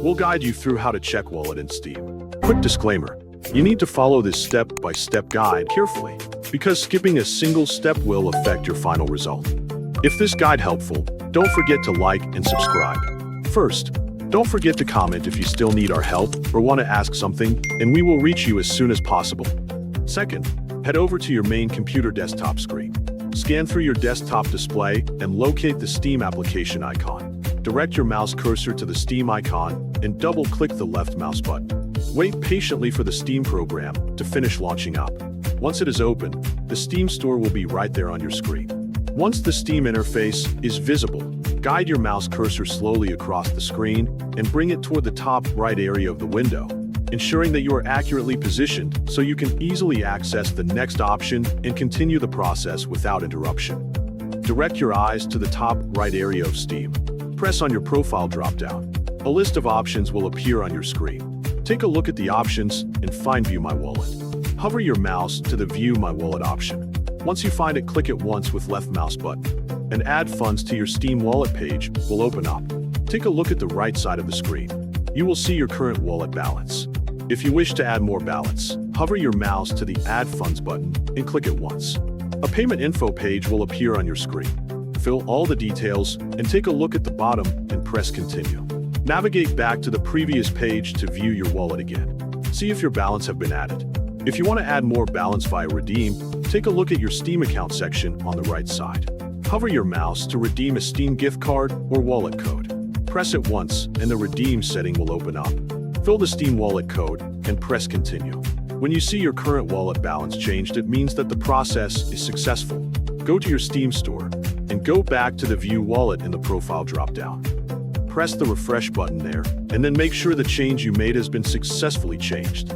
We'll guide you through how to check wallet in Steam. Quick disclaimer, you need to follow this step-by-step guide carefully, because skipping a single step will affect your final result. If this guide helpful, don't forget to like and subscribe. First, don't forget to comment if you still need our help or want to ask something, and we will reach you as soon as possible. Second, head over to your main computer desktop screen. Scan through your desktop display and locate the Steam application icon. Direct your mouse cursor to the Steam icon and double-click the left mouse button. Wait patiently for the Steam program to finish launching up. Once it is open, the Steam store will be right there on your screen. Once the Steam interface is visible, guide your mouse cursor slowly across the screen and bring it toward the top right area of the window, ensuring that you are accurately positioned so you can easily access the next option and continue the process without interruption. Direct your eyes to the top right area of Steam. Press on your profile drop-down. A list of options will appear on your screen. Take a look at the options and find View My Wallet. Hover your mouse to the View My Wallet option. Once you find it, click it once with left mouse button. And Add Funds to your Steam wallet page will open up. Take a look at the right side of the screen. You will see your current wallet balance. If you wish to add more balance, hover your mouse to the Add Funds button and click it once. A payment info page will appear on your screen. Fill all the details and take a look at the bottom and press Continue. Navigate back to the previous page to view your wallet again. See if your balance have been added. If you want to add more balance via Redeem, take a look at your Steam account section on the right side. Hover your mouse to redeem a Steam gift card or wallet code. Press it once and the Redeem setting will open up. Fill the Steam wallet code and press Continue. When you see your current wallet balance changed, it means that the process is successful. Go to your Steam store and go back to the View Wallet in the profile drop-down. Press the refresh button there, and then make sure the change you made has been successfully changed.